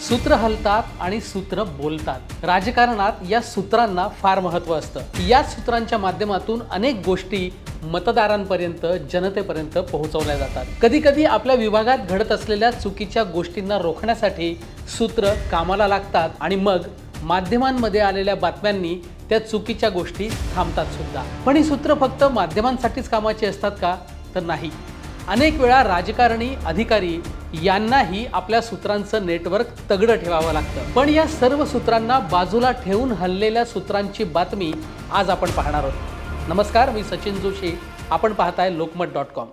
सूत्र हलतात आणि सूत्र बोलतात। राजकारणात या सूत्रांना फार महत्त्व असतं। या सूत्रांच्या माध्यमातून अनेक गोष्टी मतदारांपर्यंत, जनतेपर्यंत पोहोचवल्या जातात। कधी-कधी आपल्या विभागात घडत असलेल्या चुकीच्या गोष्टींना रोखण्यासाठी सूत्र कामाला लागतात आणि मग माध्यमांमध्ये आलेल्या बातम्यांनी त्या चुकीच्या गोष्टी थांबतात सुद्धा। पण ही सूत्र फक्त माध्यमांसाठीच कामाची असतात का? तर नाही। अनेक वेळा राजकारणी, अधिकारी यांनाही आपल्या सूत्रांचं नेटवर्क तगडं ठेवावं लागतं। पण या सर्व सूत्रांना बाजूला ठेवून हललेल्या सूत्रांची बातमी आज आपण पाहणार आहोत। नमस्कार, मी सचिन जोशी। आपण पाहताय लोकमत.com।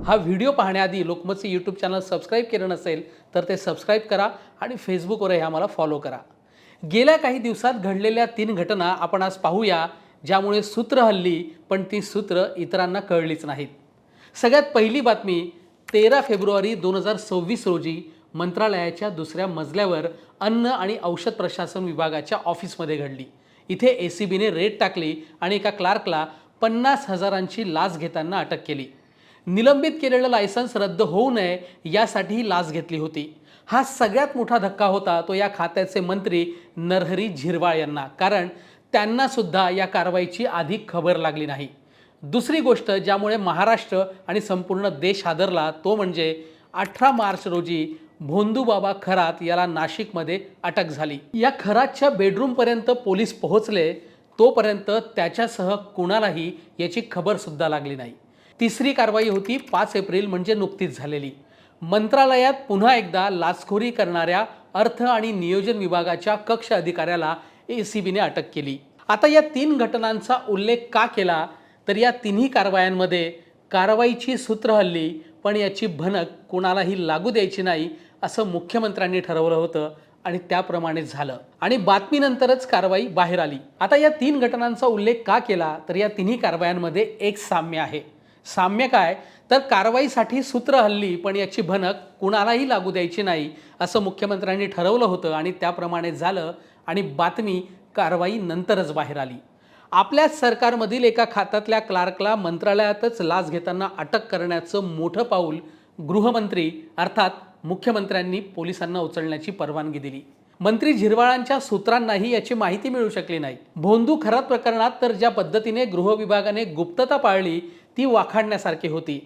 हा व्हिडिओ पाहण्याआधी लोकमतचे यूट्यूब चॅनल सबस्क्राइब केलं नसेल तर ते सबस्क्राइब करा आणि फेसबुकवरही आम्हाला फॉलो करा। गेल्या काही दिवसात घडलेल्या 3 घटना आपण आज पाहूया, ज्यामुळे सूत्र हल्ली, पण ती सूत्र इतरांना कळलीच नाहीत। सगळ्यात पहिली बातमी 13 फेब्रुवारी 2026 रोजी मंत्रालयाच्या दुसऱ्या मजल्यावर अन्न आणि औषध प्रशासन विभागाच्या ऑफिसमध्ये घडली। इथे ACBने रेड टाकली आणि एका क्लार्कला 50,000ची लाच घेताना अटक केली। निलंबित केलेलं लायसन्स रद्द होऊ नये यासाठी ही लाच घेतली होती। हा सगळ्यात मोठा धक्का होता तो या खात्याचे मंत्री नरहरी झिरवाळ यांना, कारण त्यांना सुद्धा या कारवाईची आधी खबर लागली नाही। दुसरी गोष्ट ज्यामुळे महाराष्ट्र आणि संपूर्ण देश हादरला तो म्हणजे 18 मार्च रोजी भोंदूबाबा खरात याला नाशिकमध्ये अटक झाली। या खरातच्या बेडरूमपर्यंत पोलीस पोहोचले, तोपर्यंत त्याच्यासह कुणालाही याची खबर सुद्धा लागली नाही। तिसरी कारवाई होती 5 एप्रिल म्हणजे नुकतीच झालेली। मंत्रालयात पुन्हा एकदा लाचखोरी करणाऱ्या अर्थ आणि नियोजन विभागाच्या कक्ष अधिकाऱ्याला ACBने अटक केली। आता या 3 घटनांचा उल्लेख का केला तर या तिन्ही कारवायांमध्ये कारवाईची सूत्र हल्ली, पण याची भनक कोणालाही लागू द्यायची नाही असं मुख्यमंत्र्यांनी ठरवलं होतं आणि त्याप्रमाणे झालं आणि बातमीनंतरच कारवाई बाहेर आली। आता या 3 घटनांचा उल्लेख का केला तर या तिन्ही कारवायांमध्ये एक साम्य आहे। साम्य काय तर कारवाईसाठी सूत्र हल्ली, पण याची भनक कुणालाही लागू द्यायची नाही असं मुख्यमंत्र्यांनी ठरवलं होतं आणि त्याप्रमाणे झालं आणि बातमी कारवाई नंतरच बाहेर आली। आपल्याच सरकारमधील एका खात्यातल्या क्लार्कला मंत्रालयातच लाच घेताना अटक करण्याचं मोठं पाऊल गृहमंत्री अर्थात मुख्यमंत्र्यांनी पोलिसांना उचलण्याची परवानगी दिली। मंत्री झिरवाळांच्या सूत्रांनाही याची माहिती मिळू शकली नाही। भोंदू खरात प्रकरणात तर ज्या पद्धतीने गृह विभागाने गुप्तता पाळली ती वाखाणण्यासारखी होती।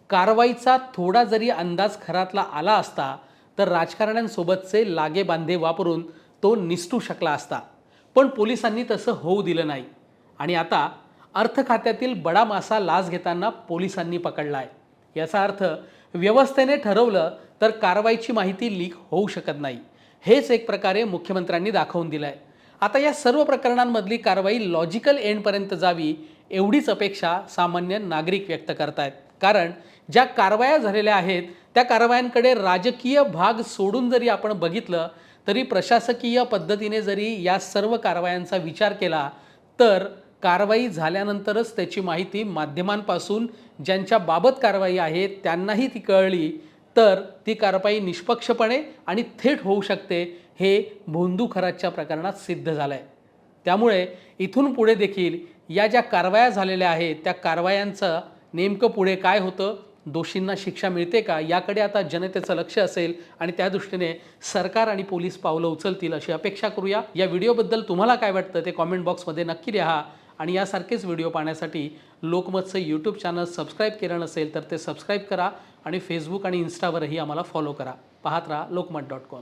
कारवाईचा थोडा जरी अंदाज खरातला आला असता तर राजकारण्यांसोबतचे लागेबांधे वापरून तो निसटू शकला असता, पण पोलिसांनी तसं होऊ दिलं नाही आणि आता अर्थ खात्यातील बडा मासा लाच घेताना पोलिसांनी पकडलाय। याचा अर्थ व्यवस्थेने ठरवलं तर कारवाईची माहिती लीक होऊ शकत नाही, हेच एक प्रकारे मुख्यमंत्र्यांनी दाखवून दिलंय। आता या सर्व प्रकरणांमधली कारवाई लॉजिकल एंडपर्यंत जावी एवढीच अपेक्षा सामान्य नागरिक व्यक्त करतायत, कारण ज्या कारवाया झालेल्या आहेत त्या कारवायांकडे राजकीय भाग सोडून जरी आपण बघितलं तरी प्रशासकीय पद्धतीने जरी या सर्व कारवायांचा विचार केला तर कारवाई झाल्यानंतरच त्याची माहिती माध्यमांपासून ज्यांच्या बाबत कारवाई आहे त्यांनाही ती कळली तर ती कारवाई निष्पक्षपणे आणि थेट होऊ शकते, हे भोंदू खरातच्या प्रकरणात सिद्ध झालंय। त्यामुळे इथून पुढे देखील या ज्या कारवाया झालेल्या आहेत त्या कारवायांचं नेमकं पुढे काय होतं, दोषींना शिक्षा मिळते का, याकडे आता जनतेचं लक्ष असेल आणि त्या दृष्टीने सरकार आणि पोलीस पावलं उचलतील अशी अपेक्षा करूया। या व्हिडिओबद्दल तुम्हाला काय वाटतं ते कॉमेंट बॉक्समध्ये नक्की लिहा आणि यासारखेच व्हिडिओ पाहण्यासाठी लोकमतचं यूट्यूब चॅनल सबस्क्राइब केलं नसेल तर ते सबस्क्राइब करा आणि फेसबुक आणि इन्स्टावरही आम्हाला फॉलो करा। पाहत राहा लोकमत.com।